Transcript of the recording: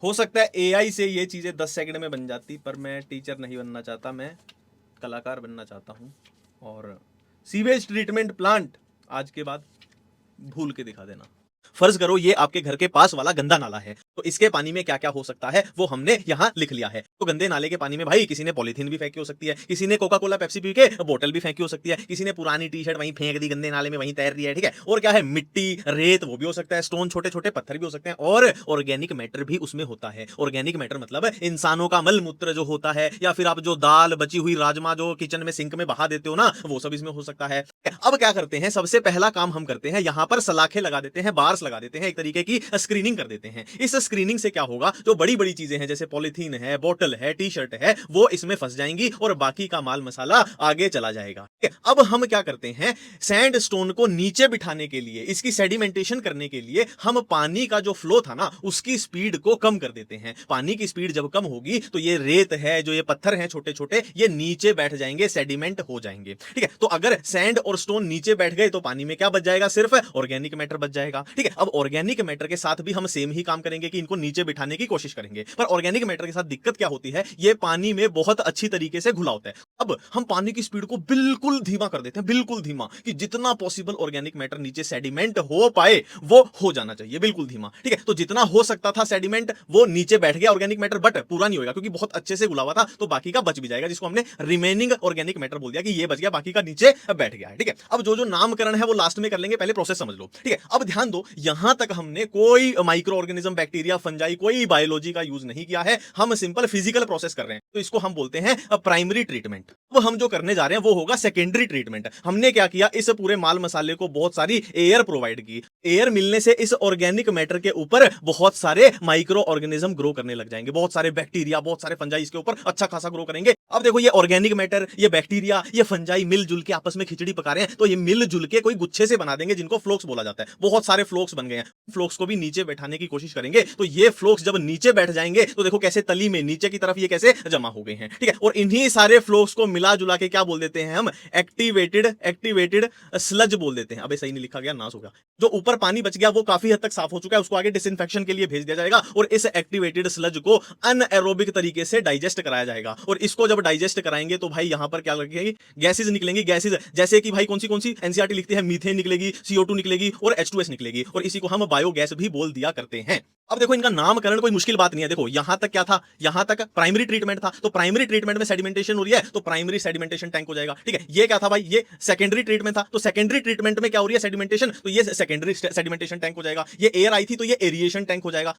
हो सकता है एआई से ये चीज़ें 10 सेकंड में बन जाती, पर मैं टीचर नहीं बनना चाहता, मैं कलाकार बनना चाहता हूँ। और सीवेज ट्रीटमेंट प्लांट आज के बाद भूल के दिखा देना। फर्ज करो ये आपके घर के पास वाला गंदा नाला है, तो इसके पानी में क्या क्या हो सकता है वो हमने यहाँ लिख लिया है। तो गंदे नाले के पानी में भाई किसी ने पॉलीथीन भी फेंकी हो सकती है, किसी ने कोका कोला पेप्सी पी के बोतल भी फेंकी हो सकती है, किसी ने पुरानी टी शर्ट वहीं फेंक दी गंदे नाले में, वहीं तैर रही है, ठीक है। और क्या है, मिट्टी रेत वो भी हो सकता है, स्टोन छोटे छोटे पत्थर भी हो सकते हैं, और ऑर्गेनिक मैटर भी उसमें होता है। ऑर्गेनिक मैटर मतलब इंसानों का मल मूत्र जो होता है, या फिर आप जो दाल बची हुई राजमा जो किचन में सिंक में बहा देते हो ना, वो सब इसमें हो सकता है। अब क्या करते हैं, सबसे पहला काम हम करते हैं, यहाँ पर सलाखें लगा देते हैं, बार्स लगा देते हैं, एक तरीके की स्क्रीनिंग कर देते हैं। इस स्क्रीनिंग से क्या होगा, जो बड़ी बड़ी चीजें हैं जैसे पॉलीथीन है, बोतल है, टी शर्ट है, वो इसमें फंस जाएंगी और बाकी का माल मसाला आगे चला जाएगा। अब हम क्या करते हैं, सैंड स्टोन को नीचे बिठाने के लिए, इसकी सेडिमेंटेशन करने के लिए हम पानी का जो फ्लो था ना उसकी स्पीड को कम कर देते हैं। पानी की स्पीड जब कम होगी तो ये रेत है, जो ये पत्थर हैं छोटे छोटे, ये नीचे बैठ जाएंगे, सेडिमेंट हो जाएंगे, ठीक है। तो अगर सैंड और स्टोन नीचे बैठ गए तो पानी में क्या बच जाएगा, सिर्फ ऑर्गेनिक मैटर बच जाएगा, ठीक है। अब ऑर्गेनिक मैटर के साथ भी हम सेम ही काम करेंगे कि इनको नीचे बिठाने की कोशिश करेंगे, पर ऑर्गेनिक मैटर के साथ दिक्कत क्या होती है, ये पानी में बहुत अच्छी तरीके से घुला होता है। अब हम पानी की स्पीड को बिल्कुल धीमा कर देते हैं, बिल्कुल धीमा, कि जितना पॉसिबल ऑर्गेनिक मैटर नीचे सेडिमेंट हो पाए वो हो जाना चाहिए, बिल्कुल धीमा, ठीक है। तो जितना हो सकता था सेडिमेंट वो नीचे बैठ गया ऑर्गेनिक मैटर, बट पूरा नहीं होगा क्योंकि बहुत अच्छे से घुला हुआ था, तो बाकी का बच भी जाएगा, जिसको हमने रिमेनिंग ऑर्गेनिक मैटर बोल दिया कि ये बच गया, बाकी का नीचे बैठ गया है, ठीक है। अब जो जो नामकरण है वो लास्ट में कर लेंगे, पहले प्रोसेस समझ लो, ठीक है। अब ध्यान दो, यहां तक हमने कोई माइक्रो ऑर्गेनिज्म, बैक्टीरिया, फंजाई, कोई बायोलॉजी का यूज नहीं किया है, हम सिंपल फिजिकल प्रोसेस कर रहे हैं, तो इसको हम बोलते हैं प्राइमरी ट्रीटमेंट। अब हम जो करने जा रहे हैं वो होगा सेकेंडरी ट्रीटमेंट। हमने क्या किया, इस पूरे माल मसाले को बहुत सारी एयर प्रोवाइड की, एयर मिलने से इस ऑर्गेनिक मैटर के ऊपर बहुत सारे माइक्रो ऑर्गेनिज्म ग्रो करने लग जाएंगे, बहुत सारे बैक्टीरिया, बहुत सारे फंजाई इसके ऊपर अच्छा खासा ग्रो करेंगे। अब देखो ये ऑर्गेनिक मैटर, ये बैक्टीरिया, ये फंजाई मिलजुल के आपस में खिचड़ी पका रहे हैं, तो ये मिलजुल के कोई गुच्छे से बना देंगे जिनको फ्लोक्स बोला जाता है। बहुत सारे फ्लोक्स बन गए हैं, फ्लोक्स को भी नीचे बैठाने की कोशिश करेंगे, तो ये फ्लोक्स जब नीचे बैठ जाएंगे तो देखो कैसे तली में नीचे की तरफ ये कैसे जमा हो गए हैं, ठीक है। और इन्हीं सारे फ्लोक्स को मिला जुला के क्या बोल देते हैं हम, एक्टिवेटेड स्लज बोल देते हैं। अबे सही नहीं लिखा गया, नाश हो गया। जो ऊपर पानी बच गया वो काफी हद तक साफ हो चुका है, उसको आगे डिसइंफेक्शन के लिए भेज दिया जाएगा, और इस एक्टिवेटेड स्लज को अनएरोबिक तरीके से डाइजेस्ट कराया जाएगा। और इसको जब डाइजेस्ट कराएंगे तो भाई यहां पर क्या लगेगी, गैसेज निकलेंगी, गैसेज जैसे कि भाई कौन सी एनसीईआरटी लिखती है, मीथेन निकलेगी, CO2 निकलेगी और H2S निकलेगी, और इसी को हम बायोगैस भी बोल दिया करते हैं। अब देखो इनका नामकरण कोई मुश्किल बात नहीं है। देखो यहां तक क्या था, यहां तक प्राइमरी ट्रीटमेंट था, तो प्राइमरी ट्रीटमेंट में सेडिमेंटेशन हो रही है तो प्राइमरी सेडिमेंटेशन टैंक हो जाएगा, ठीक है। ये क्या था भाई, ये सेकेंडरी ट्रीटमेंट था, तो सेकेंडरी ट्रीटमेंट में क्या हो रही है, सेडिमेंटेशन, तो ये सेकेंडरी सेडिमेंटेशन टैंक हो जाएगा। ये एयर आई थी तो ये एरिएशन टैंक हो जाएगा।